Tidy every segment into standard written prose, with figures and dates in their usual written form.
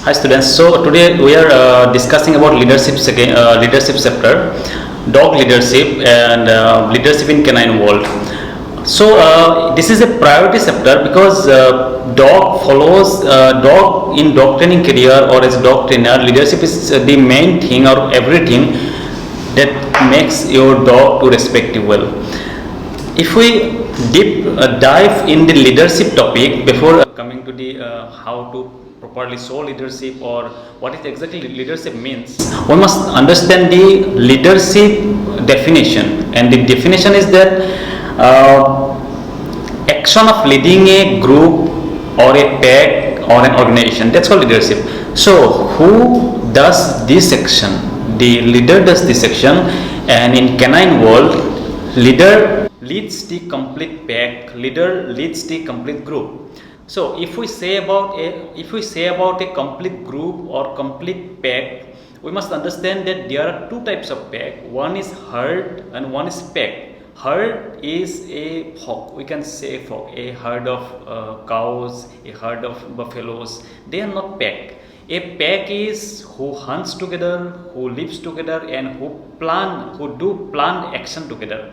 Hi students. So today we are discussing about leadership chapter, dog leadership and leadership in canine world. So this is a priority chapter because dog in dog training career or as dog trainer. Leadership is the main thing or everything that makes your dog to respect you well. If we dive in the leadership topic before coming to the how to properly show leadership or what is exactly leadership means, one must understand the leadership definition, and the definition is that action of leading a group or a pack or an organization, that's called leadership. So who does this action? The leader does this action, and in canine world, leader leads the complete pack, leader leads the complete group. So if we say about a complete group or complete pack, we must understand that there are two types of pack. One is herd and one is pack. Herd is a flock, we can say flock, a herd of cows, a herd of buffaloes. They are not pack. A pack is who hunts together, who lives together, and who do planned action together.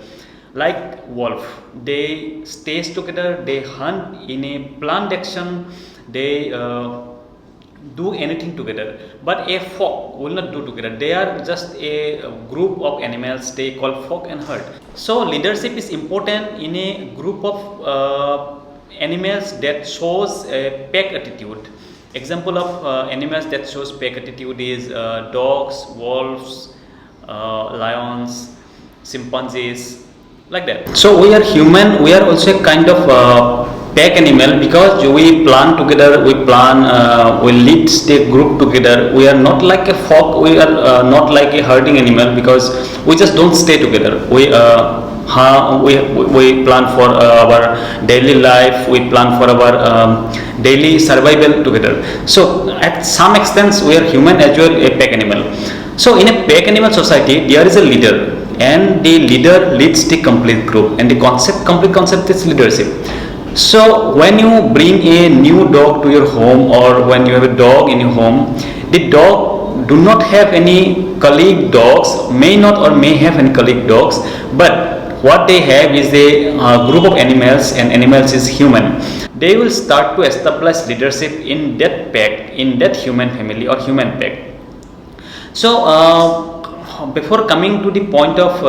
Like wolf, they stays together, they hunt in a planned action, they do anything together. But a flock will not do together. They are just a group of animals, they call flock and herd. So leadership is important in a group of animals that shows a pack attitude. Example of animals that shows pack attitude is dogs, wolves, lions, chimpanzees, like that. So we are human, we are also a kind of pack animal because we plan together, we lead the group together. We are not like a flock, we are not like a herding animal because we just don't stay together. We plan for our daily life, we plan for our daily survival together. So at some extent we are human as well, a pack animal. So in a pack animal society there is a leader, and the leader leads the complete group, and the complete concept is leadership. So when you bring a new dog to your home, or when you have a dog in your home, the dog do not have any colleague dogs, may not or may have any colleague dogs, but what they have is a group of animals, and animals is human. They will start to establish leadership in that pack, in that human family or human pack. So before coming to the point of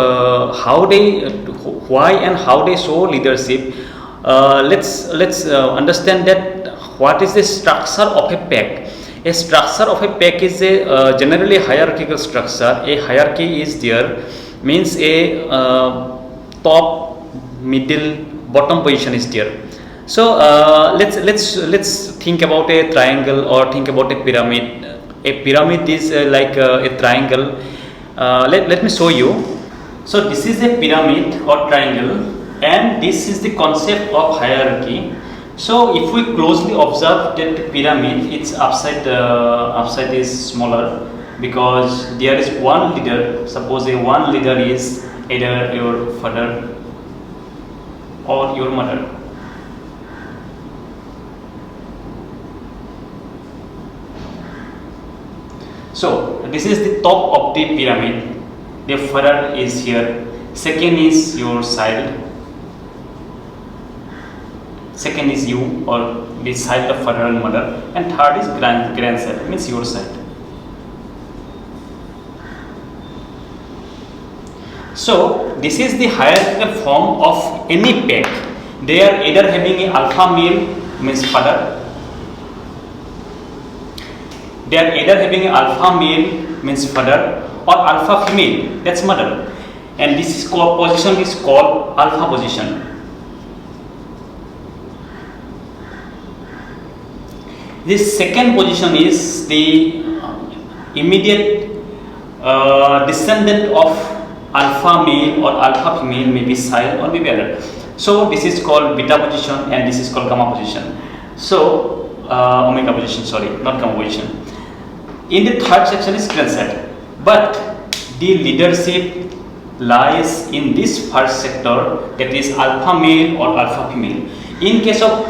why and how they show leadership, let's understand that what is the structure of a pack. A structure of a pack is a generally hierarchical structure. A hierarchy is there, means a top, middle, bottom position is there. So let's think about a triangle or think about a pyramid. A pyramid is like a triangle. Let me show you. So this is a pyramid or triangle, and this is the concept of hierarchy. So if we closely observe that the pyramid, its upside is smaller because there is one leader. Suppose one leader is either your father or your mother. So this is the top of the pyramid. The father is here. Second is your child. Second is you, or the child of father and mother. And third is grandchild, means your child. So this is the hierarchical form of any pack. They are either having an alpha male, means father. They are either having an alpha male, means father, or alpha female, that's mother. And this is position is called alpha position. This second position is the immediate descendant of alpha male or alpha female, maybe child or maybe other. So this is called beta position, and this is called gamma position. So omega position, sorry, not gamma position. In the third section is grandchild, but the leadership lies in this first sector, that is alpha male or alpha female. In case of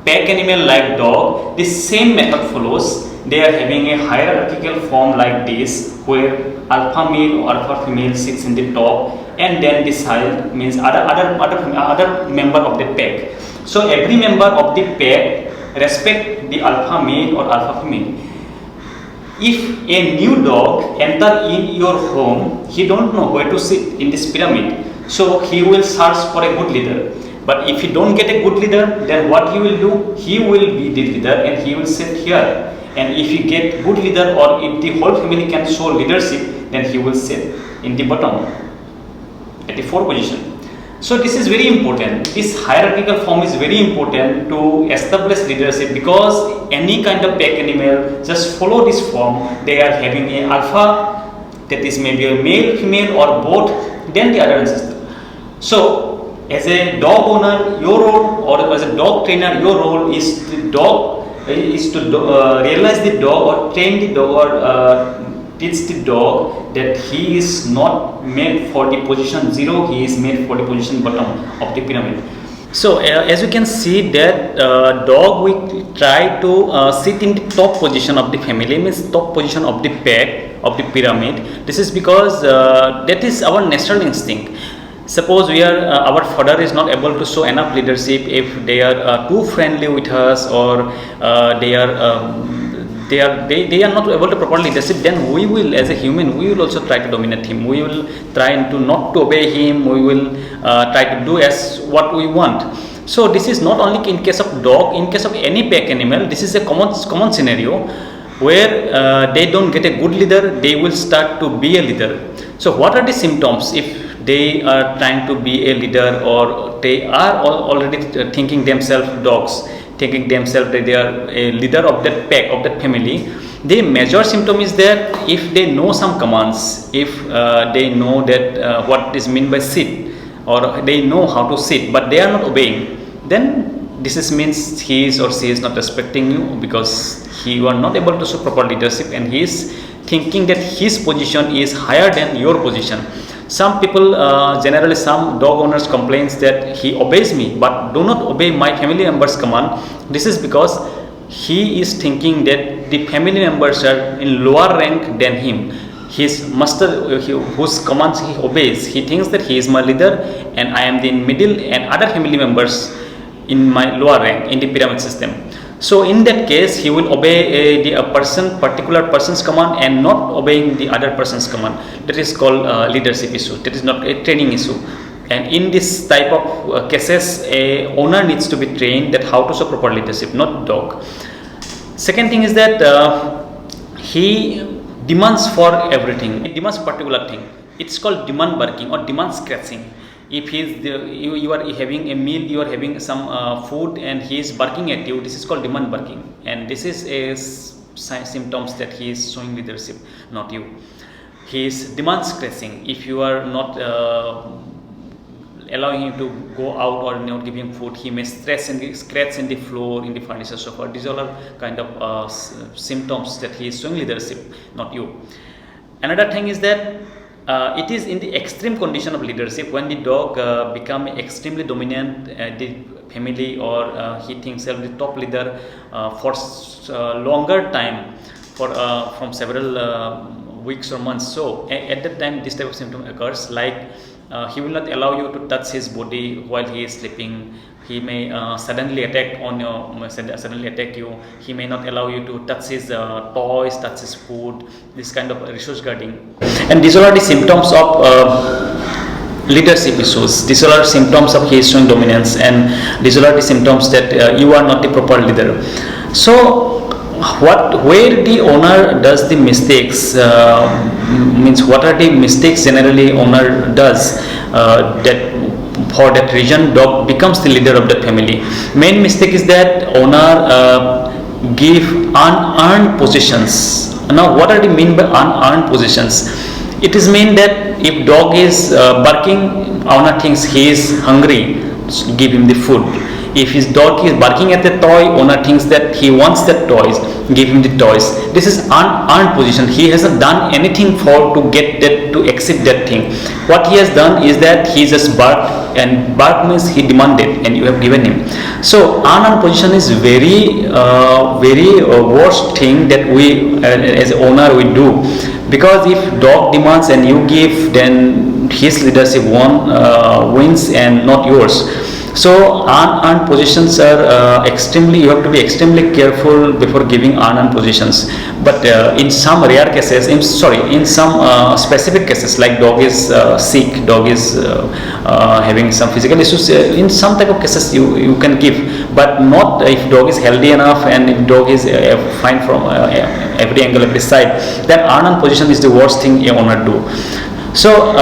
pack animal like dog, the same method follows. they are having a hierarchical form like this, where alpha male or alpha female sits in the top, and then the child means other member of the pack. So every member of the pack respect the alpha male or alpha female. If a new dog enter in your home, he don't know where to sit in this pyramid, so he will search for a good leader. But if he don't get a good leader, then what he will do? He will be the leader and he will sit here. And if he get good leader, or if the whole family can show leadership, then he will sit in the bottom at the fourth position. So this is very important. This hierarchical form is very important to establish leadership, because any kind of pack animal just follow this form. They are having a alpha, that is maybe a male, female, or both, then the other ancestor. So as a dog owner, your role, or as a dog trainer, your role is to realize the dog, or train the dog, or teach the dog that he is not made for the position 0, he is made for the position bottom of the pyramid. So as you can see that dog will try to sit in the top position of the family, means top position of the pack of the pyramid. This is because that is our natural instinct. Suppose our father is not able to show enough leadership, if they are too friendly with us, or they are not able to properly leadership, then we will, as a human, we will also try to dominate him. We will try to not to obey him. We will try to do as what we want. So this is not only in case of dog, in case of any pack animal, this is a common scenario, where they don't get a good leader, they will start to be a leader. So what are the symptoms if they are trying to be a leader, or they are already thinking themselves dogs, thinking themselves that they are a leader of that pack, of that family? The major symptom is that if they know some commands, if they know that what is meant by sit, or they know how to sit, but they are not obeying, then this means he is or she is not respecting you, because you are not able to show proper leadership, and he is thinking that his position is higher than your position. Some people, generally some dog owners complains that he obeys me but do not obey my family members' command. This is because he is thinking that the family members are in lower rank than him. His master, whose commands he obeys, he thinks that he is my leader and I am the middle, and other family members in my lower rank in the pyramid system. So in that case, he will obey particular person's command and not obeying the other person's command. That is called leadership issue. That is not a training issue. And in this type of cases, a owner needs to be trained that how to show proper leadership, not dog. Second thing is that he demands for everything. He demands particular thing. It's called demand barking or demand scratching. If you are having a meal, you are having some food, and he is barking at you, this is called demand barking, and this is a symptoms that he is showing leadership, not you. He is demand scratching. If you are not allowing him to go out or not giving him food, he may scratch in the floor, in the furniture, sofa. These all are kind of symptoms that he is showing leadership, not you. Another thing is that it is in the extreme condition of leadership, when the dog become extremely dominant the family, or he thinks himself the top leader for longer time, from several weeks or months. So at that time this type of symptom occurs, like he will not allow you to touch his body while he is sleeping. He may suddenly attack you. He may not allow you to touch his toys, touch his food. This kind of resource guarding, and these are the symptoms of leadership issues. These are symptoms of his showing dominance, and these are the symptoms that you are not the proper leader. So where the owner does the mistakes, means what are the mistakes generally owner does, that for that reason dog becomes the leader of that family. Main mistake is that owner give unearned positions. Now what are the mean by unearned positions? It is mean that if dog is barking, owner thinks he is hungry, give him the food. If his dog is barking at the toy, owner thinks that he wants that toys, give him the toys. This is earned position. He hasn't done anything for to get that, to accept that thing. What he has done is that he just barked, and bark means he demanded and you have given him. So unearned position is very worst thing that we as owner we do, because if dog demands and you give, then his leadership wins and not yours. So unearned positions are extremely, you have to be extremely careful before giving unearned positions. But in some rare cases, in some specific cases, like dog is sick, dog is having some physical issues, in some type of cases you can give, but not if dog is healthy enough and if dog is fine from every angle, every side, then unearned position is the worst thing a owner do. So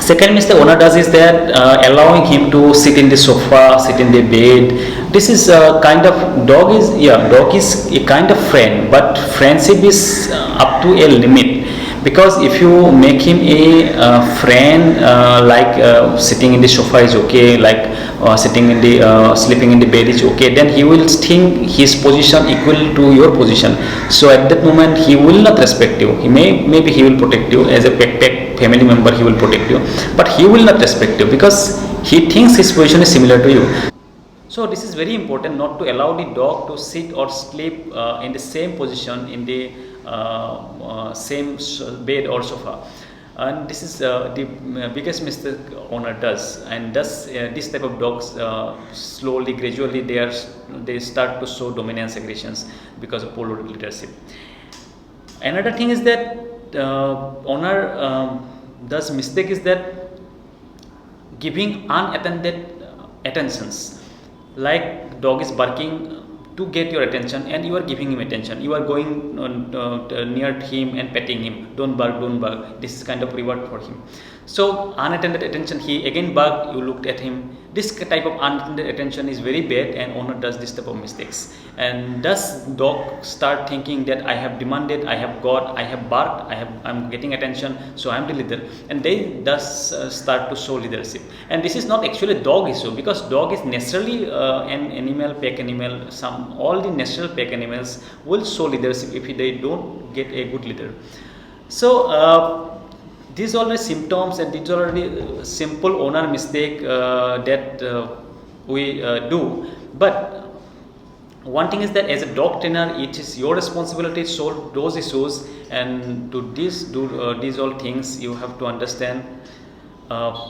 second mistake owner does is that allowing him to sit in the sofa, sit in the bed. This is a kind of, dog is a kind of friend, but friendship is up to a limit. Because if you make him a friend, like sitting in the sofa is okay, like sitting in the sleeping in the bed is okay, then he will think his position equal to your position. So at that moment he will not respect you. Maybe he will protect you as a pet family member, he will protect you, but he will not respect you because he thinks his position is similar to you. So this is very important, not to allow the dog to sit or sleep in the same position in the same bed or sofa. And this is the biggest mistake owner does, and thus this type of dogs slowly, gradually they start to show dominance aggressions because of poor leadership. Another thing is that owner does mistake is that giving unattended attentions, like dog is barking to get your attention and you are giving him attention, you are going near him and petting him, don't bark, this is kind of reward for him. So unattended attention, he again barked, you looked at him. This type of unattended attention is very bad, and owner does this type of mistakes, and thus dog start thinking that I have demanded, I have got, I have barked, I'm getting attention, so I'm the leader, and they thus start to show leadership. And this is not actually dog issue, because dog is naturally an animal, pack animal. All the natural pack animals will show leadership if they don't get a good leader. So these are the symptoms, and these are the simple owner mistake that we do. But one thing is that as a dog trainer, it is your responsibility to solve those issues, and to do these all things, you have to understand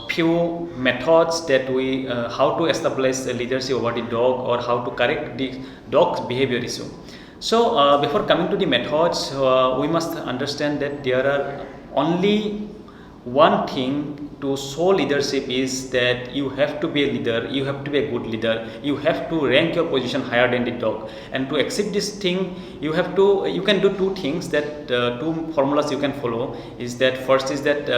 few methods that we how to establish a leadership over the dog, or how to correct the dog's behavior issue. So before coming to the methods, we must understand that there are only one thing to show leadership is that you have to be a leader, you have to be a good leader, you have to rank your position higher than the dog. And to accept this thing, you can do two things, that two formulas you can follow is that first is that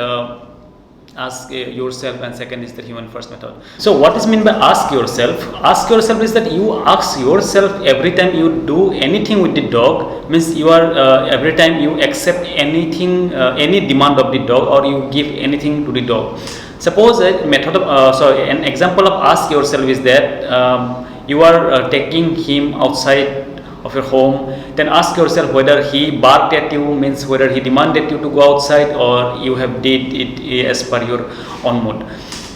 ask yourself, and second is the human first method. So what is meant by ask yourself? Ask yourself is that you ask yourself every time you do anything with the dog, means you are every time you accept anything, any demand of the dog, or you give anything to the dog. Suppose an example of ask yourself is that you are taking him outside of your home, then ask yourself whether he barked at you, means whether he demanded you to go outside, or you have did it as per your own mood.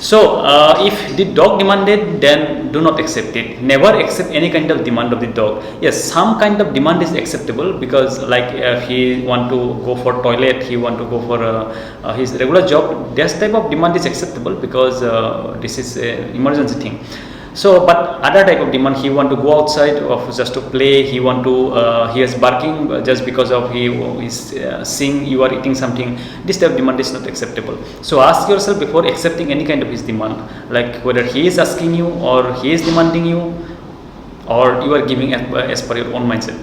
So if the dog demanded, then do not accept it. Never accept any kind of demand of the dog. Yes, some kind of demand is acceptable, because like if he want to go for toilet, he want to go for his regular job, this type of demand is acceptable, because this is an emergency thing. So, but other type of demand, he want to go outside of just to play, he want to he is barking just because of he is seeing you are eating something, this type of demand is not acceptable. So ask yourself before accepting any kind of his demand, like whether he is asking you, or he is demanding you, or you are giving as per your own mindset.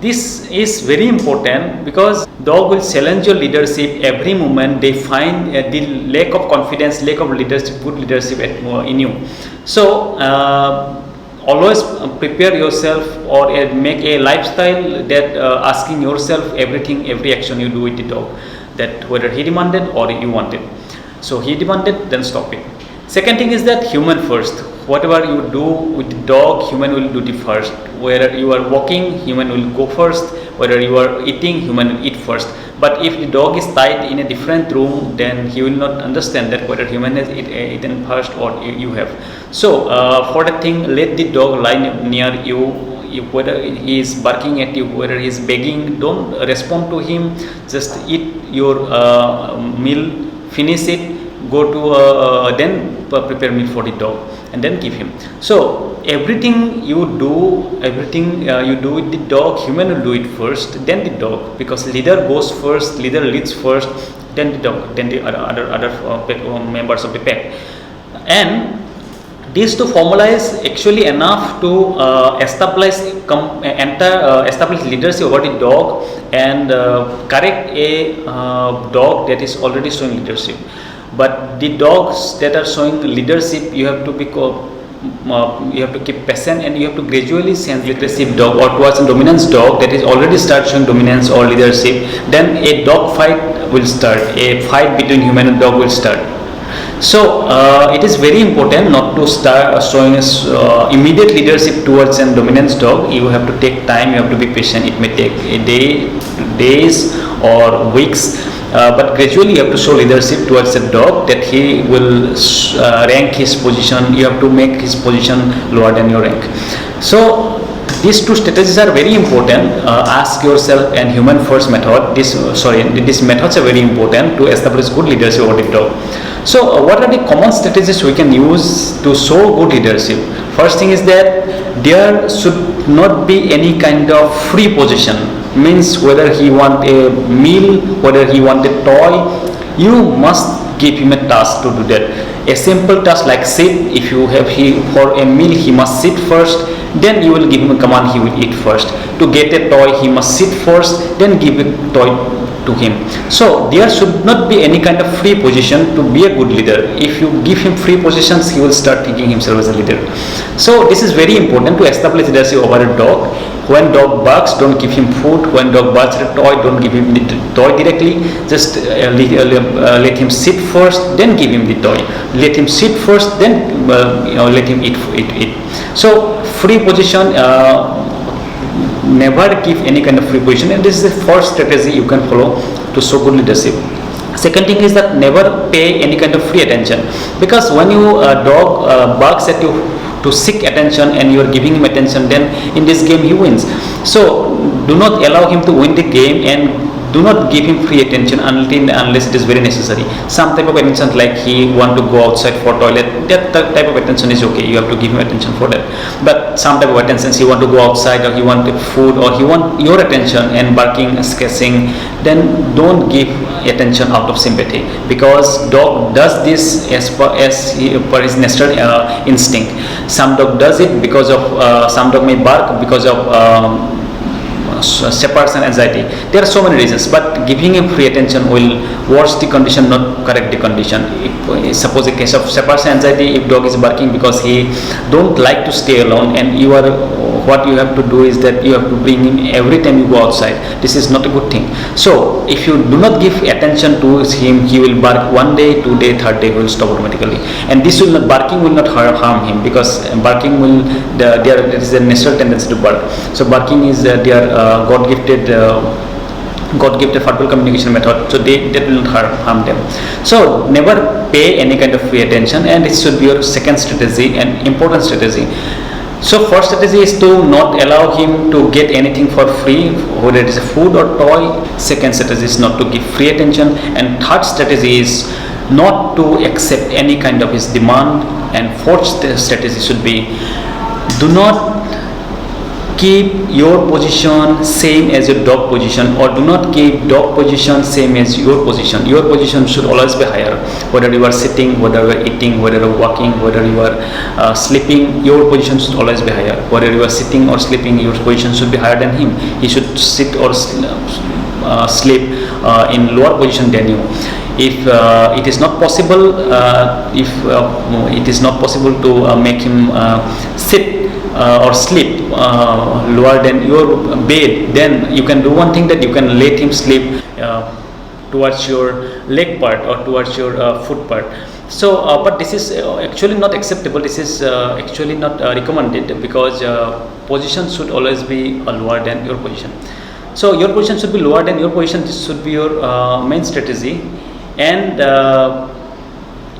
This is very important, because dog will challenge your leadership every moment they find the lack of confidence, lack of leadership, good leadership in you. So always prepare yourself, or make a lifestyle that asking yourself everything, every action you do with the dog, that whether he demanded or you wanted. So he demanded, then stop it. Second thing is that human first. Whatever you do with the dog, human will do the first. Whether you are walking, human will go first. Whether you are eating, human will eat first. But if the dog is tied in a different room, then he will not understand that whether human has eaten first or you have. So for the thing, let the dog lie near you. Whether he is barking at you, whether he is begging, don't respond to him. Just eat your meal, finish it, go to then prepare meal for the dog and then give him. So everything you do with the dog, human will do it first, then the dog, because leader goes first, leader leads first, then the dog, then the other members of the pack. And these two formula is actually enough to establish leadership over the dog and correct a dog that is already showing leadership. But the dogs that are showing leadership, you have to be you have to keep patient, and you have to gradually change leadership dog or towards a dominance dog that is already start showing dominance or leadership. Then a dog fight will start. A fight between human and dog will start. So it is very important not to start showing immediate leadership towards a dominance dog. You have to take time. You have to be patient. It may take a day, days, or weeks. But gradually you have to show leadership towards a dog that he will rank his position. You have to make his position lower than your rank. So these two strategies are very important. Ask yourself, and human first method, these methods are very important to establish good leadership over the dog. So what are the common strategies we can use to show good leadership? First thing is that there should not be any kind of free position. Means whether he want a meal, whether he want a toy, you must give him a task to do that. A simple task like sit. If you have for a meal, he must sit first, then you will give him a command, he will eat first. To get a toy, he must sit first, then give a toy to him. So there should not be any kind of free position to be a good leader. If you give him free positions, he will start thinking himself as a leader. So this is very important to establish leadership over a dog. When dog barks, don't give him food. When dog barks at a toy, don't give him the toy directly. Just let him sit first, then give him the toy. Let him sit first, then let him eat. So free position, never give any kind of free position, and this is the first strategy you can follow to show good leadership. Second thing is that never pay any kind of free attention, because when you dog barks at you to seek attention and you are giving him attention, then in this game he wins. So do not allow him to win the game, and do not give him free attention unless it is very necessary. Some type of attention, like he want to go outside for toilet, that type of attention is okay, you have to give him attention for that. But some type of attention, he want to go outside, or he want food, or he want your attention and barking, sketching, then don't give attention out of sympathy, because dog does this as per his natural instinct. Some dog does it because of some dog may bark because of separation anxiety. There are so many reasons, but giving him free attention will worsen the condition, not correct the condition. If suppose a case of separation anxiety, if dog is barking because he don't like to stay alone, and what you have to do is that you have to bring him every time you go outside. This is not a good thing. So if you do not give attention to him, he will bark 1 day, 2 day, 3rd day, will stop automatically. And barking will not harm him, because barking there is a natural tendency to bark. So barking is their God-gifted verbal communication method, so that will not harm them. So never pay any kind of free attention, and this should be your second strategy, and important strategy. So first strategy is to not allow him to get anything for free, whether it is a food or toy. Second strategy is not to give free attention, and third strategy is not to accept any kind of his demand. And fourth strategy should be, do not keep your position same as your dog position, or do not keep dog position same as your position. Your position should always be higher. Whether you are sitting, whether you are eating, whether you are walking, whether you are sleeping, your position should always be higher. Whether you are sitting or sleeping, your position should be higher than him. He should sit or sleep in lower position than you. If it is not possible, to make him sit or sleep lower than your bed, then you can do one thing, that you can let him sleep towards your leg part or towards your foot part. So but this is actually not acceptable. This is actually not recommended, because position should always be lower than your position. So your position should be lower than your position. This should be your main strategy. And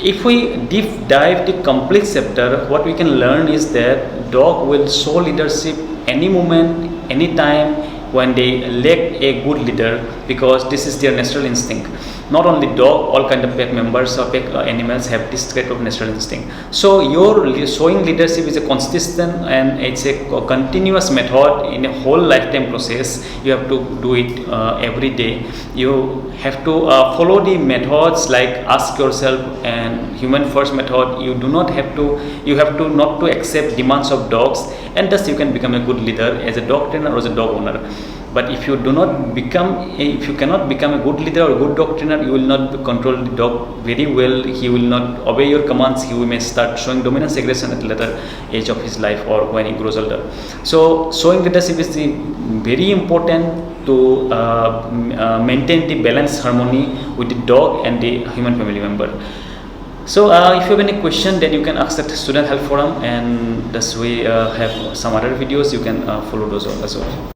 if we deep dive the complete chapter, what we can learn is that dog will show leadership any moment, anytime, when they lack a good leader, because this is their natural instinct. Not only dog, all kind of pack members or pack animals have this type of natural instinct. So your showing leadership is a consistent and it's a continuous method in a whole lifetime process. You have to do it every day. You have to follow the methods like ask yourself and human first method. You do not have to, you have to not to accept demands of dogs, and thus you can become a good leader as a dog trainer or as a dog owner. But if you do not become, if you cannot become a good leader or a good dog trainer, you will not control the dog very well. He will not obey your commands. He may start showing dominance, aggression at later age of his life or when he grows older. So showing leadership is very important to maintain the balanced harmony with the dog and the human family member. So if you have any question, then you can ask at Student Help Forum, and thus we have some other videos. You can follow those as well.